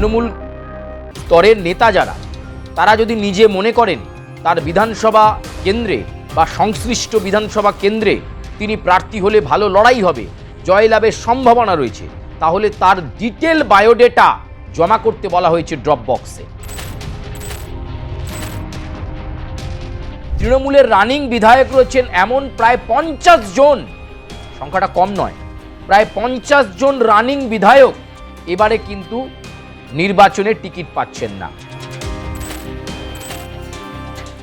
তৃণমূল স্তরের নেতা যারা, তারা যদি নিজে মনে করেন তার বিধানসভা কেন্দ্রে বা সংশ্লিষ্ট বিধানসভা কেন্দ্রে তিনি প্রার্থী হলে ভালো লড়াই হবে, জয়লাভের সম্ভাবনা রয়েছে, তাহলে তার ডিটেল বায়োডেটা জমা করতে বলা হয়েছে ড্রপ বক্সে। তৃণমূলের রানিং বিধায়ক রয়েছেন এমন প্রায় 50 জন, সংখ্যাটা কম নয়, প্রায় 50 জন রানিং বিধায়ক এবারে কিন্তু নির্বাচনের টিকিট পাচ্ছেন না।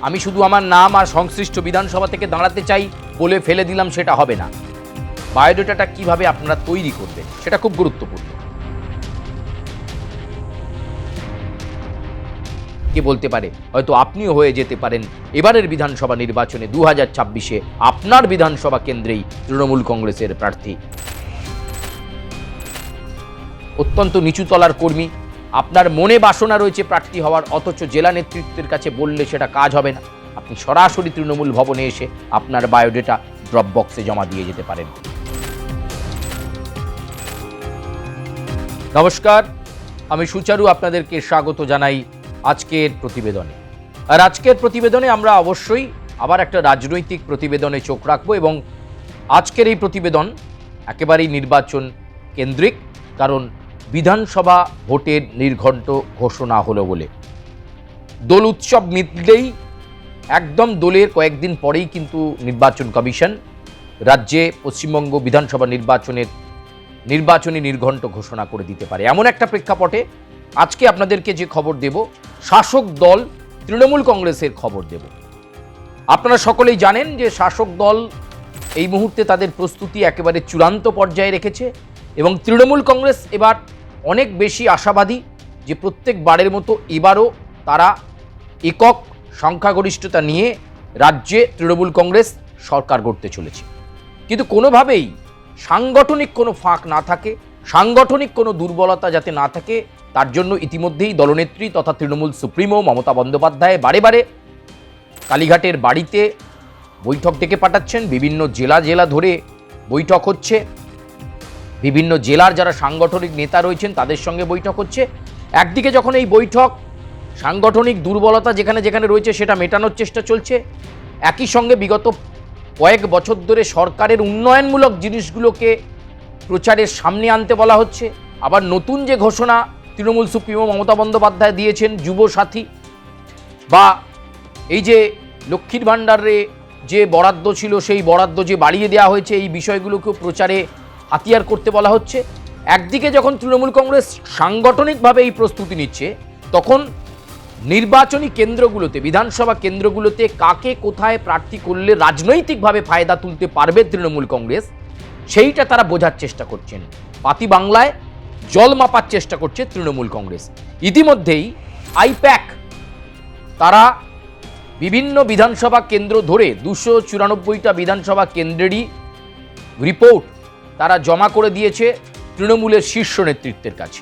আমি শুধু আমার নাম আর সংশ্লিষ্ট বিধানসভা থেকে দাঁড়াতে চাই বলে ফেলে দিলাম, সেটা হবে না। বায়োডেটাটা কিভাবে আপনারা তৈরি করবেন সেটা খুব গুরুত্বপূর্ণ। কে বলতে পারে, হয়তো আপনিও হয়ে যেতে পারেন এবারের বিধানসভা নির্বাচনে 2026-এ আপনার বিধানসভা কেন্দ্রেই তৃণমূল কংগ্রেসের প্রার্থী। অত্যন্ত নিচু তলার কর্মী, আপনার মনে বাসনা রয়েছে প্রার্থী হওয়ার, অথচ জেলা নেতৃত্বের কাছে বললে সেটা কাজ হবে না। আপনি সরাসরি তৃণমূল ভবনে এসে আপনার বায়োডেটা ড্রপ বক্সে জমা দিয়ে যেতে পারেন। নমস্কার, আমি সুচারু আপনাদেরকে স্বাগত জানাই আজকের প্রতিবেদনে। আর আজকের প্রতিবেদনে আমরা অবশ্যই আবার একটা রাজনৈতিক প্রতিবেদনে চোখ রাখবো, এবং আজকের এই প্রতিবেদন একেবারেই নির্বাচন কেন্দ্রিক, কারণ বিধানসভা ভোটের নির্ঘণ্ট ঘোষণা হলো বলে দোল উৎসব মিটলেই একদম দোলের কয়েকদিন পরেই কিন্তু নির্বাচন কমিশন রাজ্যে পশ্চিমবঙ্গ বিধানসভা নির্বাচনী নির্ঘণ্ট ঘোষণা করে দিতে পারে। এমন একটা প্রেক্ষাপটে আজকে আপনাদেরকে যে খবর দেব, শাসক দল তৃণমূল কংগ্রেসের খবর দেব। আপনারা সকলেই জানেন যে শাসক দল এই মুহূর্তে তাদের প্রস্তুতি একেবারে চূড়ান্ত পর্যায়ে রেখেছে, এবং তৃণমূল কংগ্রেস এবার অনেক বেশি আশাবাদী যে প্রত্যেকবারের মতো এবারও তারা একক সংখ্যাগরিষ্ঠতা নিয়ে রাজ্যে তৃণমূল কংগ্রেস সরকার গড়তে চলেছে। কিন্তু কোনোভাবেই সাংগঠনিক কোনো ফাঁক না থাকে, সাংগঠনিক কোনো দুর্বলতা যাতে না থাকে, তার জন্য ইতিমধ্যেই দলনেত্রী তথা তৃণমূল সুপ্রিমো মমতা বন্দ্যোপাধ্যায় বারে বারে কালীঘাটের বাড়িতে বৈঠক ডেকে পাঠাচ্ছেন। বিভিন্ন জেলা ধরে বৈঠক হচ্ছে, বিভিন্ন জেলার যারা সাংগঠনিক নেতা রয়েছেন তাদের সঙ্গে বৈঠক হচ্ছে। একদিকে যখন এই বৈঠক সাংগঠনিক দুর্বলতা যেখানে যেখানে রয়েছে সেটা মেটানোর চেষ্টা চলছে, একই সঙ্গে বিগত কয়েক বছর ধরে সরকারের উন্নয়নমূলক জিনিসগুলোকে প্রচারের সামনে আনতে বলা হচ্ছে। আবার নতুন যে ঘোষণা তৃণমূল সুপ্রিমো মমতা বন্দ্যোপাধ্যায় দিয়েছেন, যুব সাথী বা এই যে লক্ষ্মীর ভাণ্ডারে যে বরাদ্দ ছিল সেই বরাদ্দ যে বাড়িয়ে দেওয়া হয়েছে, এই বিষয়গুলোকেও প্রচারে হাতিয়ার করতে বলা হচ্ছে। একদিকে যখন তৃণমূল কংগ্রেস সাংগঠনিকভাবে এই প্রস্তুতি নিচ্ছে, তখন নির্বাচনী কেন্দ্রগুলোতে, বিধানসভা কেন্দ্রগুলোতে কাকে কোথায় প্রার্থী করলে রাজনৈতিকভাবে ফায়দা তুলতে পারবে তৃণমূল কংগ্রেস, সেইটা তারা বোঝার চেষ্টা করছেন। পাতি বাংলায় জল মাপার চেষ্টা করছে তৃণমূল কংগ্রেস। ইতিমধ্যেই আইপ্যাক তারা বিভিন্ন বিধানসভা কেন্দ্র ধরে 294টা বিধানসভা কেন্দ্রেরই রিপোর্ট তারা জমা করে দিয়েছে তৃণমূলের শীর্ষ নেতৃত্বের কাছে।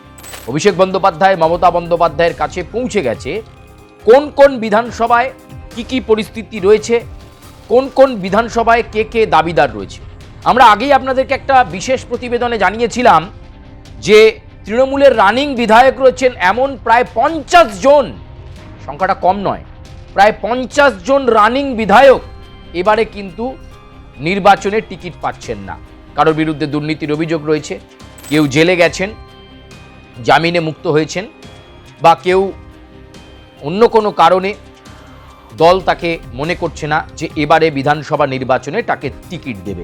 অভিষেক বন্দ্যোপাধ্যায়, মমতা বন্দ্যোপাধ্যায়ের কাছে পৌঁছে গেছে কোন কোন বিধানসভায় কি কি পরিস্থিতি রয়েছে, কোন কোন বিধানসভায় কে কে দাবিদার রয়েছে। আমরা আগেই আপনাদেরকে একটা বিশেষ প্রতিবেদনে জানিয়েছিলাম যে তৃণমূলের রানিং বিধায়ক রয়েছেন এমন প্রায় 50 জন, সংখ্যাটা কম নয়, প্রায় 50 জন রানিং বিধায়ক এবারে কিন্তু নির্বাচনের টিকিট পাচ্ছেন না। কারোর বিরুদ্ধে দুর্নীতির অভিযোগ রয়েছে, কেউ জেলে গেছেন, জামিনে মুক্ত হয়েছেন, বা কেউ অন্য কোনো কারণে দল তাকে মনে করছে না যে এবারে বিধানসভা নির্বাচনে তাকে টিকিট দেবে।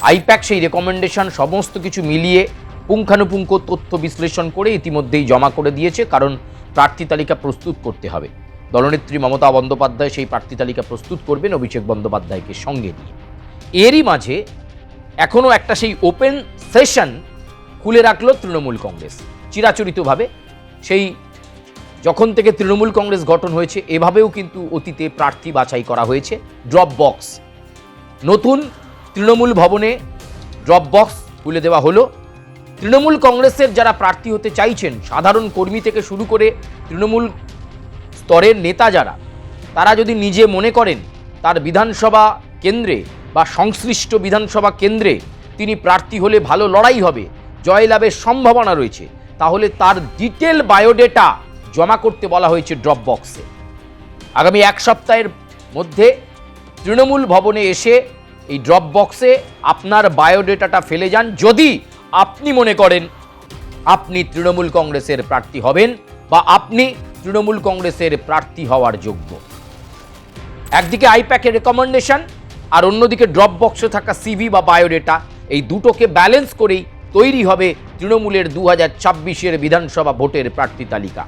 আইপ্যাক সেই রেকমেন্ডেশন সমস্ত কিছু মিলিয়ে পুঙ্খানুপুঙ্খ তথ্য বিশ্লেষণ করে ইতিমধ্যেই জমা করে দিয়েছে, কারণ প্রার্থী তালিকা প্রস্তুত করতে হবে। দলনেত্রী মমতা বন্দ্যোপাধ্যায় সেই প্রার্থী তালিকা প্রস্তুত করবেন অভিষেক বন্দ্যোপাধ্যায়কে সঙ্গে নিয়ে। এরই মাঝে এখনও একটা সেই ওপেন সেশন খুলে রাখলো তৃণমূল কংগ্রেস চিরাচরিতভাবে। সেই যখন থেকে তৃণমূল কংগ্রেস গঠন হয়েছে এভাবেও কিন্তু অতীতে প্রার্থী বাছাই করা হয়েছে। ড্রপ বক্স, নতুন তৃণমূল ভবনে ড্রপ বক্স খুলে দেওয়া হলো। তৃণমূল কংগ্রেসের যারা প্রার্থী হতে চাইছেন, সাধারণ কর্মী থেকে শুরু করে তৃণমূল স্তরের নেতা যারা, তারা যদি নিজে মনে করেন তার বিধানসভা কেন্দ্রে বা সংশ্লিষ্ট বিধানসভা কেন্দ্রে তিনি প্রার্থী হলে ভালো লড়াই হবে, জয়লাভের সম্ভাবনা রয়েছে, তাহলে তার ডিটেল বায়োডেটা জমা করতে বলা হয়েছে ড্রপ বক্সে। আগামী এক সপ্তাহের মধ্যে তৃণমূল ভবনে এসে এই ড্রপ বক্সে আপনার বায়োডেটাটা ফেলে যান, যদি আপনি মনে করেন আপনি তৃণমূল কংগ্রেসের প্রার্থী হবেন বা আপনি তৃণমূল কংগ্রেসের প্রার্থী হওয়ার যোগ্য। একদিকে আইপ্যাকের রেকমেন্ডেশন আর অন্যদিকে ড্রপ বক্সে থাকা সিভি বা বায়োডেটা, এই দুটোকে ব্যালেন্স করেই তৈরি হবে তৃণমূলের 2026-এর বিধানসভা ভোটের প্রার্থী তালিকা।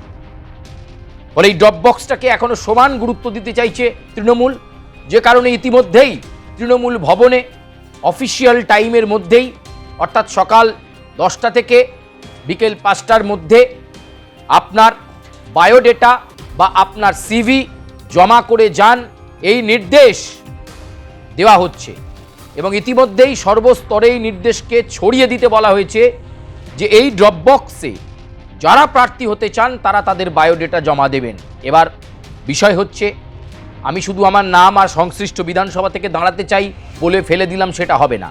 ফলে এই ড্রপ বক্সটাকে এখনো সমান গুরুত্ব দিতে চাইছে তৃণমূল, যে কারণে ইতিমধ্যেই তৃণমূল ভবনে অফিসিয়াল টাইমের মধ্যেই, অর্থাৎ সকাল 10টা থেকে বিকেল 5টার মধ্যে আপনার বায়োডেটা বা আপনার সিভি জমা করে যান, এই নির্দেশ দেওয়া হচ্ছে। এবং ইতিমধ্যেই সর্বস্তরে এই নির্দেশকে ছড়িয়ে দিতে বলা হয়েছে যে এই ড্রপ বক্সে যারা প্রার্থী হতে চান তারা তাদের বায়োডেটা জমা দেবেন। এবার বিষয় হচ্ছে, আমি শুধু আমার নাম আর সংশ্লিষ্ট বিধানসভা থেকে দাঁড়াতে চাই বলে ফেলে দিলাম, সেটা হবে না।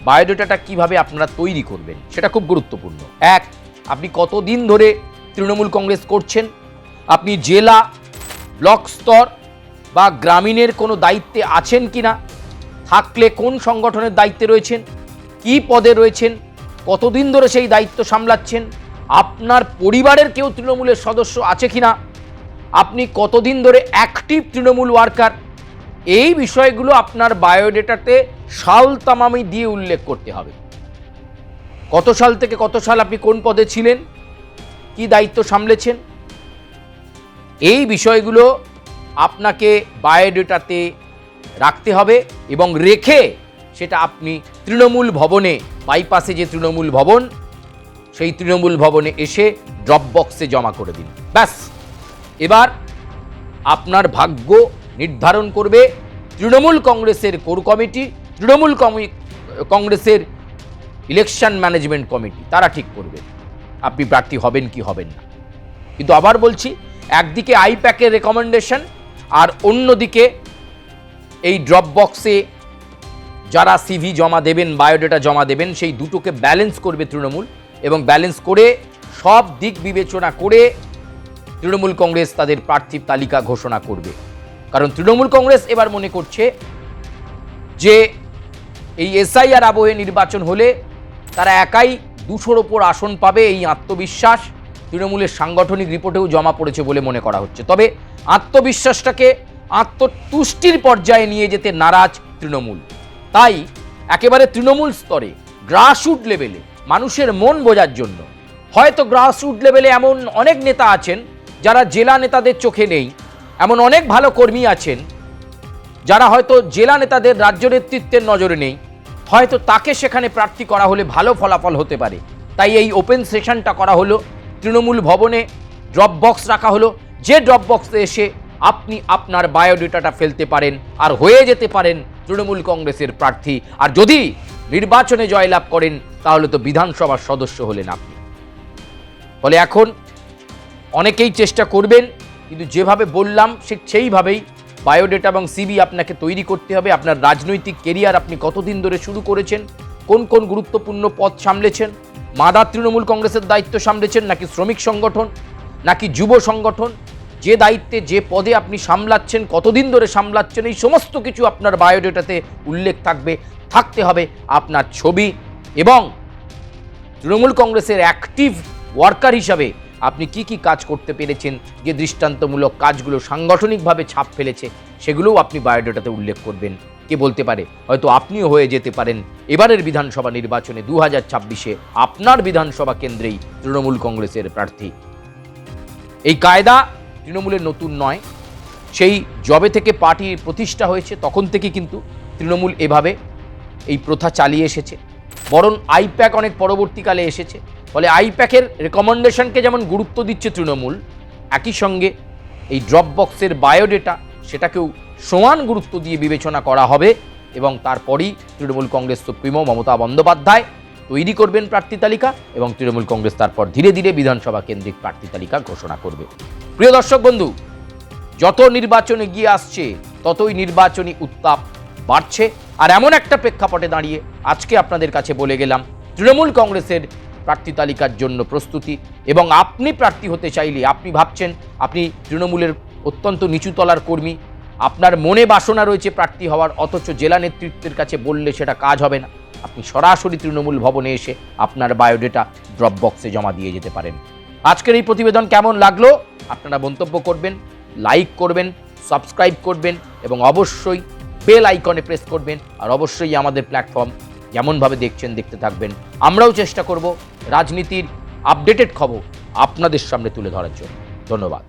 বায়োডেটাটা কিভাবে আপনারা তৈরি করবেন সেটা খুব গুরুত্বপূর্ণ। এক, আপনি কতদিন ধরে তৃণমূল কংগ্রেস করছেন, আপনি জেলা, ব্লক স্তর বা গ্রামীণের কোনো দায়িত্বে আছেন কিনা, থাকলে কোন সংগঠনের দায়িত্বে রয়েছেন, কি পদে রয়েছেন, কতদিন ধরে সেই দায়িত্ব সামলাচ্ছেন, আপনার পরিবারের কেউ তৃণমূলের সদস্য আছে কিনা, আপনি কতদিন ধরে অ্যাক্টিভ তৃণমূল ওয়ার্কার, এই বিষয়গুলো আপনার বায়োডেটাতে সাল তামামি দিয়ে উল্লেখ করতে হবে। কত সাল থেকে কত সাল আপনি কোন পদে ছিলেন, কি দায়িত্ব সামলেছেন, এই বিষয়গুলো আপনাকে বায়োডেটাতে রাখতে হবে এবং রেখে সেটা আপনি তৃণমূল ভবনে, বাইপাসে যে তৃণমূল ভবন, সেই তৃণমূল ভবনে এসে ড্রপ বক্সে জমা করে দিন। ব্যাস, এবার আপনার ভাগ্য নির্ধারণ করবে তৃণমূল কংগ্রেসের কোর কমিটি, তৃণমূল কংগ্রেসের ইলেকশন ম্যানেজমেন্ট কমিটি, তারা ঠিক করবে আপনি প্রার্থী হবেন কি হবেন না। কিন্তু আবার বলছি, একদিকে আইপ্যাকের রেকমেন্ডেশন আর অন্যদিকে এই ড্রপ বক্সে যারা সিভি জমা দেবেন, বায়োডেটা জমা দেবেন, সেই দুটোকে ব্যালেন্স করবে তৃণমূল এবং ব্যালেন্স করে সব দিক বিবেচনা করে তৃণমূল কংগ্রেস তাদের প্রার্থীর তালিকা ঘোষণা করবে। কারণ তৃণমূল কংগ্রেস এবার মনে করছে যে এই এসআইআর আবহে নির্বাচন হলে তারা একাই 200-র ওপর আসন পাবে, এই আত্মবিশ্বাস তৃণমূলের সাংগঠনিক রিপোর্টেও জমা পড়েছে বলে মনে করা হচ্ছে। তবে আত্মবিশ্বাসটাকে আত্মতুষ্টির পর্যায়ে নিয়ে যেতে নারাজ তৃণমূল, তাই একেবারে তৃণমূল স্তরে গ্রাসরুট লেভেলে মানুষের মন বোঝার জন্য, হয়তো গ্রাসরুট লেভেলে এমন অনেক নেতা আছেন যারা জেলা নেতাদের চোখে নেই, এমন অনেক ভালো কর্মী আছেন যারা হয়তো জেলা নেতাদের রাজ্য নেতৃত্বের নজরে নেই, হয়তো তাকে সেখানে প্রার্থী করা হলে ভালো ফলাফল হতে পারে। তাই এই ওপেন সেশনটা করা হলো, তৃণমূল ভবনে ড্রপ বক্স রাখা হলো, যে ড্রপ বক্সে এসে আপনি আপনার বায়োডেটাটা ফেলতে পারেন আর হয়ে যেতে পারেন তৃণমূল কংগ্রেসের প্রার্থী। আর যদি নির্বাচনে জয়লাভ করেন তাহলে তো বিধানসভার সদস্য হলেন আপনি। ফলে এখন অনেকেই চেষ্টা করবেন, কিন্তু যেভাবে বললাম সেইভাবেই বায়োডেটা এবং সিভি আপনাকে তৈরি করতে হবে। আপনার রাজনৈতিক কেরিয়ার আপনি কতদিন ধরে শুরু করেছেন, কোন কোন গুরুত্বপূর্ণ পদ সামলেছেন, মাদার তৃণমূল কংগ্রেসের দায়িত্ব সামলেছেন নাকি শ্রমিক সংগঠন নাকি যুব সংগঠন, যে দায়িত্বে যে পদে আপনি সামলাচ্ছেন, কতদিন ধরে সামলাচ্ছেন, এই সমস্ত কিছু আপনার বায়োডেটাতে উল্লেখ থাকতে হবে। আপনার ছবি এবং তৃণমূল কংগ্রেসের অ্যাক্টিভ ওয়ার্কার হিসাবে আপনি কি কি কাজ করতে পেরেছেন, যে দৃষ্টান্তমূলক কাজগুলো সাংগঠনিকভাবে ছাপ ফেলেছে, সেগুলোও আপনি বায়োডেটাতে উল্লেখ করবেন। কে বলতে পারে, হয়তো আপনিও হয়ে যেতে পারেন এবারের বিধানসভা নির্বাচনে 2026-এ আপনার বিধানসভা কেন্দ্রেই তৃণমূল কংগ্রেসের প্রার্থী। এই কায়দা তৃণমূলের নতুন নয়, সেই জবে থেকে পার্টি প্রতিষ্ঠা হয়েছে তখন থেকে কিন্তু তৃণমূল এভাবে এই প্রথা চালিয়ে এসেছে। বরং আইপ্যাক অনেক পরবর্তীকালে এসেছে। ফলে আইপ্যাকের রেকমেন্ডেশনকে যেমন গুরুত্ব দিচ্ছে তৃণমূল, একই সঙ্গে এই ড্রপ বক্সের বায়োডেটা সেটাকেও সমান গুরুত্ব দিয়ে বিবেচনা করা হবে এবং তারপরই তৃণমূল কংগ্রেস সুপ্রিমো মমতা বন্দ্যোপাধ্যায় তৈরি করবেন প্রার্থী তালিকা এবং তৃণমূল কংগ্রেস তারপর ধীরে ধীরে বিধানসভা কেন্দ্রিক প্রার্থী তালিকা ঘোষণা করবে। প্রিয় দর্শক বন্ধু, যত নির্বাচনে গিয়ে আসছে ততই নির্বাচনী উত্তাপ বাড়ছে। আর এমন একটা প্রেক্ষাপটে দাঁড়িয়ে আজকে আপনাদের কাছে বলে গেলাম তৃণমূল কংগ্রেসের প্রার্থী তালিকার জন্য প্রস্তুতি, এবং আপনি প্রার্থী হতে চাইলে, আপনি ভাবছেন আপনি তৃণমূলের অত্যন্ত নিচু তলার কর্মী, আপনার মনে বাসনা রয়েছে প্রার্থী হওয়ার, অথচ জেলা নেতৃত্বের কাছে বললে সেটা কাজ হবে না, আপনি সরাসরি তৃণমূল ভবনে এসে আপনার বায়োডেটা ড্রপ বক্সে জমা দিয়ে যেতে পারেন। আজকের এই প্রতিবেদন কেমন লাগলো আপনারা মন্তব্য করবেন, লাইক করবেন, সাবস্ক্রাইব করবেন এবং অবশ্যই বেল আইকনে প্রেস করবেন। আর অবশ্যই আমাদের প্ল্যাটফর্ম যেমনভাবে দেখছেন দেখতে থাকবেন। আমরাও চেষ্টা করব রাজনীতির আপডেটেড খবর আপনাদের সামনে তুলে ধরার জন্য। ধন্যবাদ।